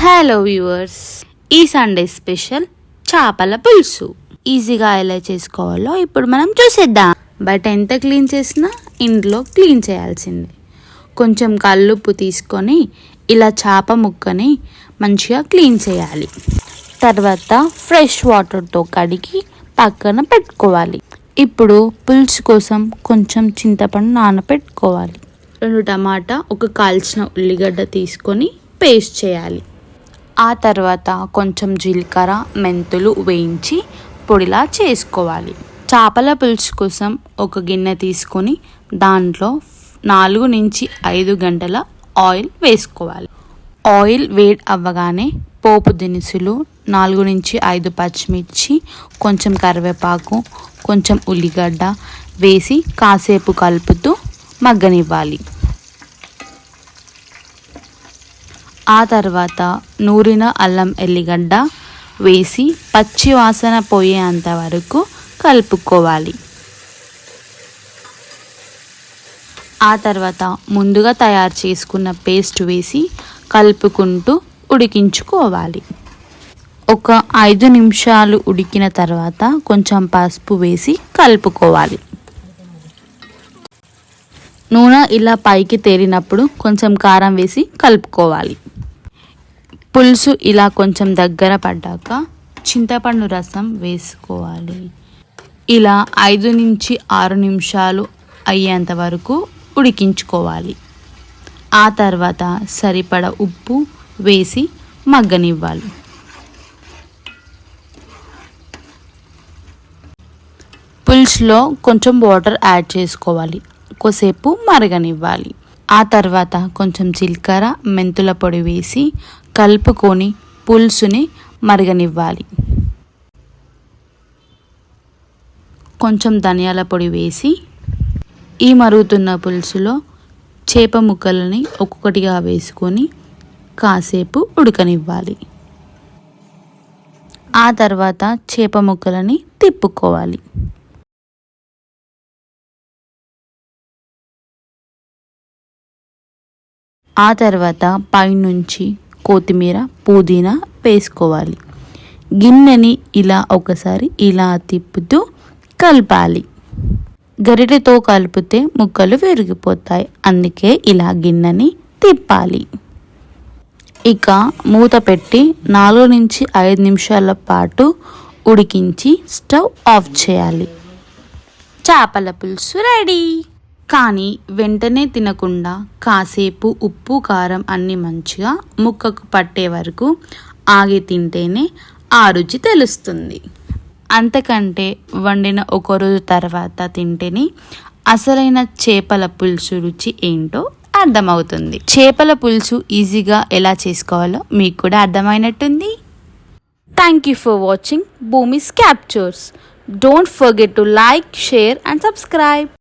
Hello viewers, ఈ Sunday special చేపల పులుసు ఈజీగా ఎలా చేసుకోవాలో ఇప్పుడు మనం చూసేద్దాం. బట్ ఎంత క్లీన్ చేసినా ఇంట్లో క్లీన్ చేయాల్సిందే. కొంచెం కల్లుప్పు తీసుకొని ఇలా చేప ముక్కని మంచిగా క్లీన్ చేయాలి. తర్వాత ఫ్రెష్ వాటర్తో కడిగి పక్కన పెట్టుకోవాలి. ఇప్పుడు పులుసు కోసం కొంచెం చింతపండు నానబెట్టుకోవాలి. 2 టమాటా, ఒక కాల్చిన ఉల్లిగడ్డ తీసుకొని పేస్ట్ చేయాలి. ఆ తర్వాత కొంచెం జీలకర్ర, మెంతులు వేయించి పొడిలా చేసుకోవాలి. చేపల పులుసు కోసం ఒక గిన్నె తీసుకొని దాంట్లో 4 నుంచి 5 గంటల ఆయిల్ వేసుకోవాలి. ఆయిల్ వేడి అవ్వగానే పోపు దినుసులు, 4 నుంచి 5 పచ్చిమిర్చి, కొంచెం కరివేపాకు, కొంచెం ఉల్లిగడ్డ వేసి కాసేపు కలుపుతూ మగ్గనివ్వాలి. ఆ తర్వాత నూరిన అల్లం ఎల్లిగడ్డ వేసి పచ్చి వాసన పోయేంత వరకు కలుపుకోవాలి. ఆ తర్వాత ముందుగా తయారు చేసుకున్న పేస్ట్ వేసి కలుపుకుంటూ ఉడికించుకోవాలి. ఒక 5 నిమిషాలు ఉడికిన తర్వాత కొంచెం పసుపు వేసి కలుపుకోవాలి. నూనె ఇలా పైకి తేలినప్పుడు కొంచెం కారం వేసి కలుపుకోవాలి. పులుసు ఇలా కొంచెం దగ్గర పడ్డాక చింతపండు రసం వేసుకోవాలి. ఇలా 5 నుంచి 6 నిమిషాలు అయ్యేంత వరకు ఉడికించుకోవాలి. ఆ తర్వాత సరిపడ ఉప్పు వేసి మగ్గనివ్వాలి. పులుసులో కొంచెం వాటర్ యాడ్ చేసుకోవాలి. కొద్దిసేపు మరగనివ్వాలి. ఆ తర్వాత కొంచెం జీలకర్ర, మెంతుల పొడి వేసి కలుపుకొని పులుసుని మరగనివ్వాలి. కొంచెం ధనియాల పొడి వేసి ఈ మరుగుతున్న పులుసులో చేప ముక్కలని ఒక్కొక్కటిగా వేసుకొని కాసేపు ఉడకనివ్వాలి. ఆ తర్వాత చేప ముక్కలని తిప్పుకోవాలి. ఆ తర్వాత పైనుంచి కొత్తిమీర, పుదీనా వేసుకోవాలి. గిన్నెని ఇలా ఒకసారి ఇలా తిప్పుతూ కలపాలి. గరిటెతో కలిపితే ముక్కలు విరిగిపోతాయి, అందుకే ఇలా గిన్నెని తిప్పాలి. ఇక మూత పెట్టి 4 నుంచి 5 నిమిషాల పాటు ఉడికించి స్టవ్ ఆఫ్ చేయాలి. చేపల పులుసు రెడీ. కానీ వెంటనే తినకుండా కాసేపు ఉప్పు, కారం అన్నీ మంచిగా ముక్కకు పట్టే వరకు ఆగి తింటేనే ఆ రుచి తెలుస్తుంది. అంతకంటే వండిన 1 రోజు తర్వాత తింటేనే అసలైన చేపల పులుసు రుచి ఏంటో అర్థమవుతుంది. చేపల పులుసు ఈజీగా ఎలా చేసుకోవాలో మీకు కూడా అర్థమైనట్టుంది. Thank you for watching Bhumi's captures. Don't forget to like, share and subscribe.